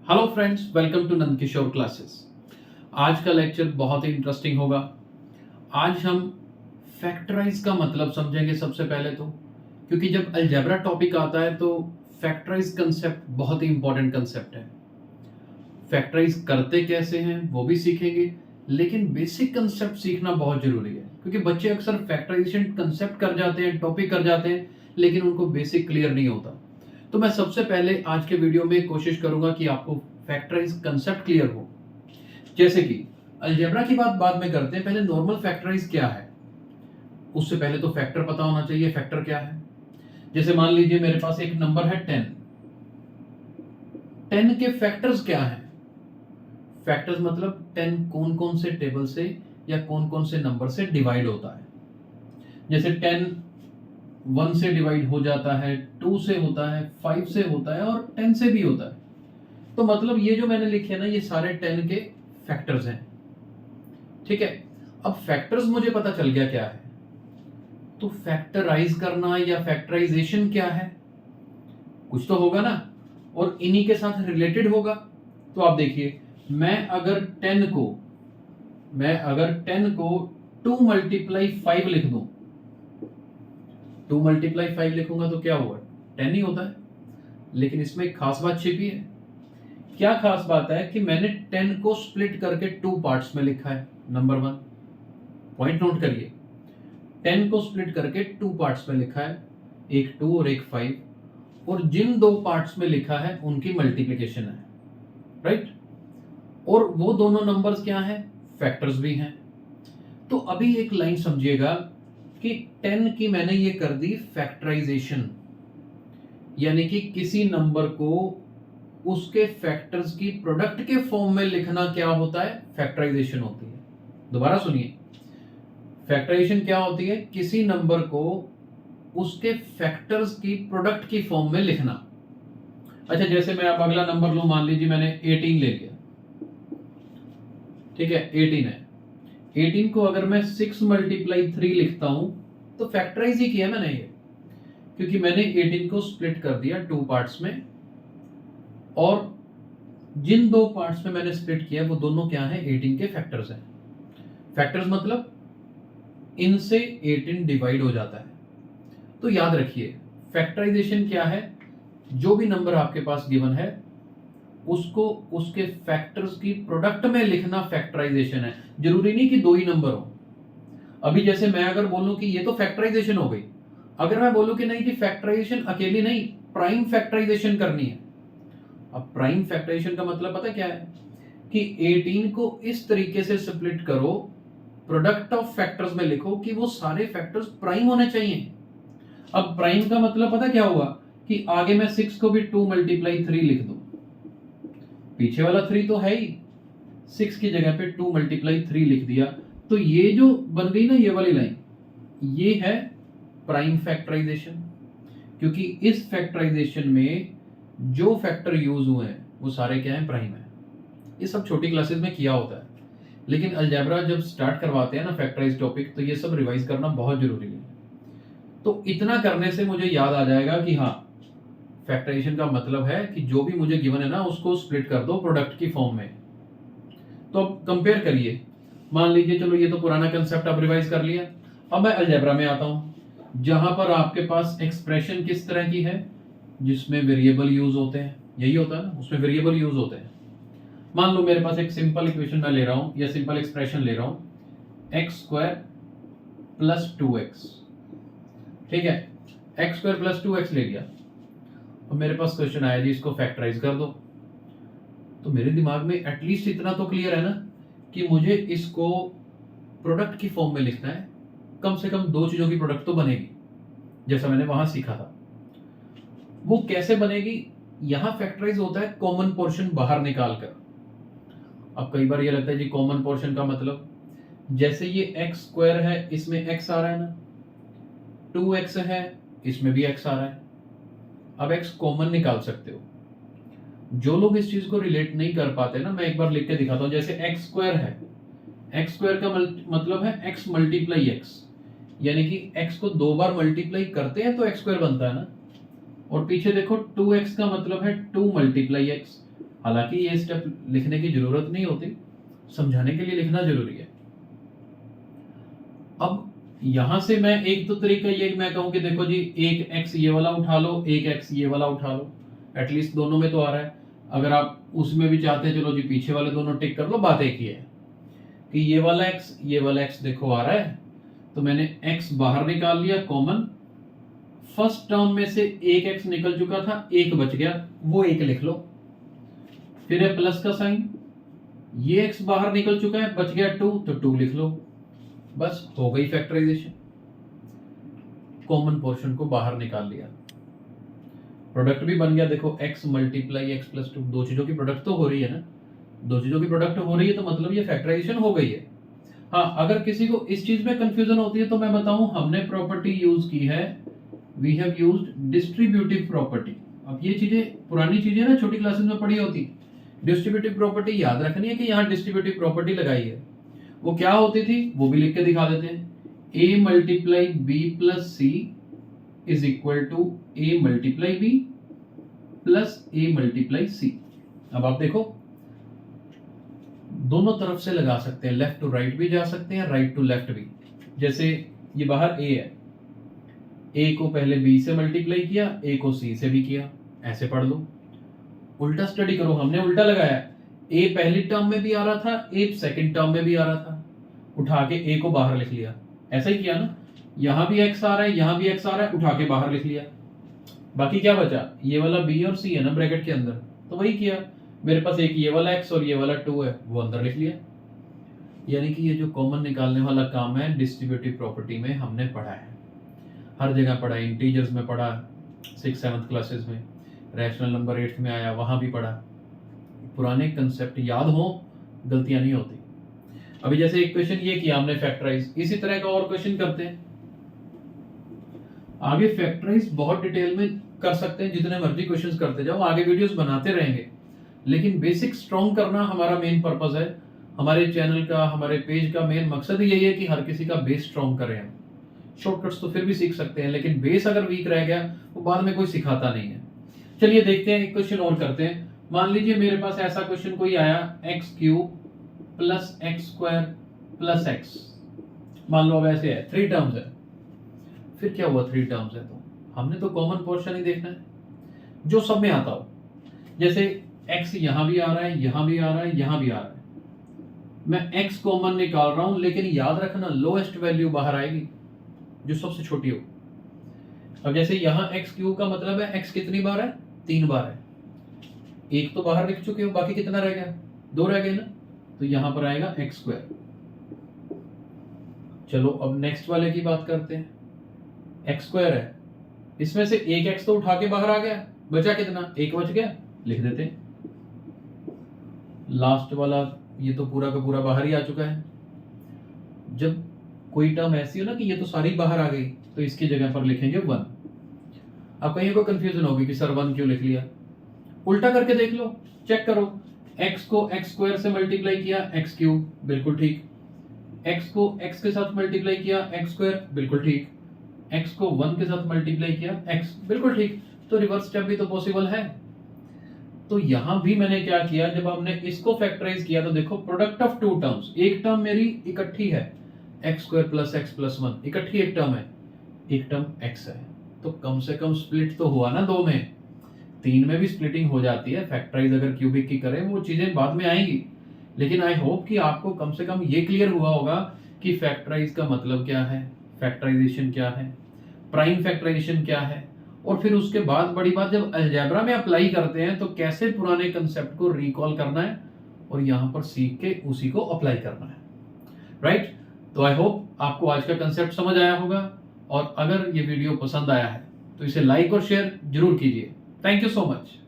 Hello friends, welcome to Nand Kishore classes. आज का lecture बहुत ही इंटरेस्टिंग होगा। आज हम फैक्टराइज का मतलब समझेंगे सबसे पहले तो, क्योंकि जब अलजेब्रा टॉपिक आता है तो फैक्टराइज कंसेप्ट बहुत ही इंपॉर्टेंट कंसेप्ट है। फैक्टराइज करते कैसे हैं वो भी सीखेंगे, लेकिन बेसिक कंसेप्ट सीखना बहुत जरूरी है, क्योंकि बच्चे अक्सर फैक्टराइजेशन कंसेप्ट कर जाते हैं, टॉपिक कर जाते हैं, लेकिन उनको बेसिक क्लियर नहीं होता। तो मैं सबसे पहले आज के वीडियो में कोशिश करूंगा कि आपको फैक्टराइज कंसेप्ट क्लियर हो। जैसे कि अलजेब्रा की बात बाद में करते हैं, पहले नॉर्मल फैक्टराइज क्या है उससे पहले तो फैक्टर पता होना चाहिए। फैक्टर क्या है? जैसे मान लीजिए मेरे पास एक नंबर है 10। 10 के फैक्टर्स क्या है? फैक्टर्स मतलब 10 कौन कौन से टेबल से या कौन कौन से नंबर से डिवाइड होता है। जैसे 10 1 से डिवाइड हो जाता है, 2 से होता है, 5 से होता है और 10 से भी होता है। तो मतलब ये जो मैंने लिखे ना, ये सारे 10 के फैक्टर्स हैं। ठीक है, अब फैक्टर्स मुझे पता चल गया क्या है, तो फैक्टराइज करना या फैक्टराइजेशन क्या है, कुछ तो होगा ना, और इन्हीं के साथ रिलेटेड होगा। तो आप देखिए, मैं अगर 10 को 2 मल्टीप्लाई 5 लिख दूं, 2 मल्टीप्लाई 5 लिखूंगा तो क्या होगा? 10 ही होता है। लेकिन इसमें एक खास बात छिपी है। क्या खास बात है कि मैंने 10 को स्प्लिट करके 2 पार्ट्स में लिखा है। नंबर 1 पॉइंट नोट करिए, 10 को स्प्लिट करके 2 पार्ट्स में लिखा है, एक 2 और एक 5, और जिन 2 पार्ट्स में लिखा है उनकी मल्टीप्लिकेशन है, राइट। और वो दोनों नंबर्स क्या हैं? फैक्टर्स भी हैं। तो अभी एक लाइन समझिएगा कि 10 की मैंने ये कर दी फैक्टराइजेशन, यानी कि किसी नंबर को उसके फैक्टर्स की प्रोडक्ट के फॉर्म में लिखना क्या होता है? फैक्टराइजेशन होती है। दोबारा सुनिए, फैक्टराइजेशन क्या होती है? किसी नंबर को उसके फैक्टर्स की प्रोडक्ट की फॉर्म में लिखना। अच्छा, जैसे मैं अब अगला नंबर लूं, मान लीजिए मैंने 18 ले लिया। ठीक है, 18 है। 18 को अगर मैं 6 मल्टीप्लाई 3 लिखता हूं तो फैक्टराइज ही किया मैंने ये, क्योंकि मैंने 18 को स्प्लिट कर दिया 2 पार्ट्स में, और जिन 2 पार्ट्स में मैंने स्प्लिट किया वो दोनों क्या है? 18 के फैक्टर्स हैं। फैक्टर्स मतलब इनसे 18 डिवाइड हो जाता है। तो याद रखिए, फैक्टराइजेशन क्या है? जो भी नंबर आपके पास गिवन है उसको उसके फैक्टर्स की प्रोडक्ट में लिखना फैक्टराइजेशन है। जरूरी नहीं कि 2 ही नंबर हो। अभी जैसे मैं अगर बोलूं कि ये तो फैक्टराइजेशन हो गई, अगर मैं बोलूं कि नहीं कि फैक्टराइजेशन अकेली नहीं, प्राइम फैक्टराइजेशन करनी है। अब प्राइम फैक्टराइजेशन का मतलब पता क्या है? कि 18 को इस तरीके से स्प्लिट करो, प्रोडक्ट ऑफ फैक्टर्स में लिखो कि वो सारे फैक्टर्स प्राइम होने चाहिए। अब प्राइम का मतलब पता क्या हुआ? कि आगे मैं 6 को भी 2 मल्टीप्लाई 3 लिख दूं, पीछे वाला 3 तो है ही, 6 की जगह पे 2 मल्टीप्लाई 3 लिख दिया, तो ये जो बन गई ना ये वाली लाइन, ये है प्राइम फैक्टराइजेशन। क्योंकि इस फैक्टराइजेशन में जो फैक्टर यूज हुए हैं वो सारे क्या है? प्राइम है। ये सब छोटी क्लासेस में किया होता है, लेकिन अलजेब्रा जब स्टार्ट करवाते हैं ना फैक्टराइज टॉपिक, तो ये सब रिवाइज करना बहुत जरूरी है। तो इतना करने से मुझे याद आ जाएगा कि हाँ, फैक्टराइजेशन का मतलब है कि जो भी मुझे गिवन है ना उसको स्प्लिट कर दो प्रोडक्ट की फॉर्म में। तो अब कंपेयर करिए, मान लीजिए, चलो ये तो पुराना कंसेप्ट अब रिवाइज कर लिया। अब मैं अलजेब्रा में आता हूं, जहां पर आपके पास एक्सप्रेशन किस तरह की है? जिसमें वेरिएबल यूज होते हैं, यही होता है ना, उसमें वेरिएबल यूज होते हैं। मान लो मेरे पास एक सिंपल इक्वेशन मैं ले रहा हूं या सिंपल एक्सप्रेशन ले रहा हूं, एक्स स्क्वायर प्लस 2x। ठीक है, एक्स स्क्वायर प्लस 2x ले लिया। और मेरे पास क्वेश्चन आया जी इसको फैक्टराइज कर दो। तो मेरे दिमाग में एटलीस्ट इतना तो क्लियर है ना कि मुझे इसको प्रोडक्ट की फॉर्म में लिखना है। कम से कम 2 चीजों की प्रोडक्ट तो बनेगी, जैसा मैंने वहां सीखा था। वो कैसे बनेगी? यहां फैक्टराइज होता है कॉमन पोर्शन बाहर निकालकर। अब कई बार ये लगता है जी कॉमन पोर्शन का मतलब, जैसे ये एक्स स्क्वायर है, इसमें एक्स आ रहा है ना, 2x है, इसमें भी x आ रहा है। अब x कॉमन निकाल सकते हो। जो लोग इस चीज को रिलेट नहीं कर पाते ना, मैं एक बार लिख के दिखाता हूं। जैसे एक्स स्क्वायर है, एक्स स्क्वायर का मतलब है x मल्टीप्लाई एक्स, यानी कि x को 2 बार मल्टीप्लाई करते हैं तो एक्स स्क्वायर बनता है ना। और पीछे देखो 2x का मतलब है 2 मल्टीप्लाई एक्स, हालांकि ये स्टेप लिखने की जरूरत नहीं होती, समझाने के लिए लिखना जरूरी है। अब यहां से मैं एक तो तरीका ये मैं कहूं कि देखो जी एक x ये वाला उठा लो, एक x ये वाला उठा लो, एटलीस्ट दोनों में तो आ रहा है। अगर आप उसमें भी चाहते हैं चलो जी पीछे वाले दोनों टिक कर लो, बात एक ही है कि ये वाला x देखो आ रहा है, तो मैंने x बाहर निकाल लिया कॉमन। फर्स्ट टर्म में से एक x निकल चुका था, एक बच गया, वो एक लिख लो। फिर है प्लस का साइन, ये x बाहर निकल चुका है, बच गया 2, तो 2 लिख लो। बस हो गई फैक्टराइजेशन, कॉमन पोर्शन को बाहर निकाल लिया, प्रोडक्ट भी बन गया। देखो x मल्टीप्लाई x प्लस 2, दो चीजों की प्रोडक्ट तो हो रही है ना, दो चीजों की प्रोडक्ट हो रही है तो मतलब ये फैक्टराइजेशन हो गई है। हाँ, अगर किसी को इस चीज में कंफ्यूजन होती है तो मैं बताऊं, हमने प्रॉपर्टी यूज की है, we have used distributive property. अब ये चीजें पुरानी चीजें ना छोटी क्लासेस में पढ़ी होती, डिस्ट्रीब्यूटिव प्रॉपर्टी याद रखनी है कि यहाँ डिस्ट्रीब्यूटिव प्रॉपर्टी लगाई है। वो क्या होती थी वो भी लिख के दिखा देते हैं, a multiply b plus c is equal to a multiply b plus a multiply c. अब आप देखो दोनों तरफ से लगा सकते हैं, लेफ्ट टू राइट भी जा सकते हैं, राइट टू लेफ्ट भी। जैसे ये बाहर a है, a को पहले b से मल्टीप्लाई किया, a को c से भी किया, ऐसे पढ़ लो। उल्टा स्टडी करो, हमने उल्टा लगाया, a पहली टर्म में भी आ रहा था, a सेकंड टर्म में भी आ रहा था, उठा के a को बाहर लिख लिया। ऐसा ही किया ना, यहां भी x आ रहा है, यहां भी x आ रहा है, उठा के बाहर लिख लिया। बाकी क्या बचा, ये वाला b और c है ना ब्रैकेट के अंदर, तो वही किया। मेरे पास एक ये वाला x और ये वाला 2 है, वो अंदर लिख लिया। यानी कि ये जो कॉमन निकालने वाला काम है डिस्ट्रीब्यूटिव प्रॉपर्टी में हमने पढ़ा है, हर जगह पढ़ा, इंटीजर्स में पढ़ा 6th-7th क्लासेस में, रैशनल नंबर 8th में आया, वहां भी पढ़ा। पुराने कंसेप्ट याद हो, गलतियां नहीं होती। अभी जैसे एक क्वेश्चन ये किया हमने फैक्टराइज, इसी तरह का और क्वेश्चन करते हैं आगे। फैक्टराइज बहुत डिटेल में कर सकते हैं, जितने मर्जी क्वेश्चंस करते जाओ, आगे वीडियोस बनाते रहेंगे, लेकिन बेसिक स्ट्रॉन्ग करना हमारा मेन पर्पस है। हमारे चैनल का, हमारे पेज का मेन मकसद यही है कि हर किसी का बेस स्ट्रॉन्ग करें हम। शॉर्टकट्स तो फिर भी सीख सकते हैं, लेकिन बेस अगर वीक रह गया वो बाद में कोई सिखाता नहीं है। चलिए देखते हैं, एक क्वेश्चन और करते हैं। मान लीजिए मेरे पास ऐसा क्वेश्चन कोई आया, x cube plus x square plus x, मान लो अब ऐसे है, 3 टर्म्स है। फिर क्या हुआ, 3 टर्म्स है तो हमने तो कॉमन पोर्शन ही देखना है जो सब में आता हो। जैसे x यहां भी आ रहा है, यहां भी आ रहा है, यहां भी आ रहा है, मैं x कॉमन निकाल रहा हूं, लेकिन याद रखना लोएस्ट वैल्यू बाहर आएगी जो सबसे छोटी हो। अब जैसे यहां x क्यूब का मतलब है x कितनी बार है, 3 बार है, एक तो बाहर लिख चुके हो, बाकी कितना रह गया, 2 रह गए ना, तो यहां पर आएगा एक्स स्क्वायर। चलो अब नेक्स्ट वाले की बात करते हैं, एक्स स्क्वायर है, इसमें से एक एक्स तो उठा के बाहर आ गया, बचा कितना, एक बच गया, लिख देते हैं। लास्ट वाला ये तो पूरा का पूरा बाहर ही आ चुका है। जब कोई टर्म ऐसी हो ना कि ये तो सारी बाहर आ गई, तो इसकी जगह पर लिखेंगे 1। अब कहीं को कंफ्यूजन होगी कि सर 1 क्यों लिख लिया, उल्टा करके देख लो, चेक करो, x को x स्क्वायर से मल्टीप्लाई किया, x क्यूब, बिल्कुल ठीक। x को x के साथ मल्टीप्लाई किया, x स्क्वायर, बिल्कुल ठीक। x को 1 के साथ मल्टीप्लाई किया, x, बिल्कुल ठीक। तो रिवर्स स्टेप भी तो पॉसिबल है। तो यहां भी मैंने क्या किया, जब हमने इसको फैक्टराइज किया तो देखो प्रोडक्ट ऑफ 2 टर्म्स, एक टर्म मेरी इकट्ठी है x square plus x plus 1, इकट्ठी एक टर्म है, एक टर्म x है, तो कम से कम स्प्लिट तो हुआ ना 2 में। 3 में भी स्प्लिटिंग हो जाती है, फैक्टराइज अगर क्यूबिक की करें वो चीजें बाद में आएंगी, लेकिन आई होप कि आपको कम से कम ये क्लियर हुआ होगा कि फैक्टराइज का मतलब क्या है, फैक्टराइजेशन क्या है, प्राइम फैक्टराइजेशन क्या है, और फिर उसके बाद बड़ी बात जब अलजेब्रा में अप्लाई करते हैं तो कैसे पुराने कंसेप्ट को रिकॉल करना है और यहां पर सीख के उसी को अप्लाई करना है, राइट। तो आई होप आपको आज का कंसेप्ट समझ आया होगा, और अगर ये वीडियो पसंद आया है तो इसे लाइक और शेयर जरूर कीजिए। Thank you so much.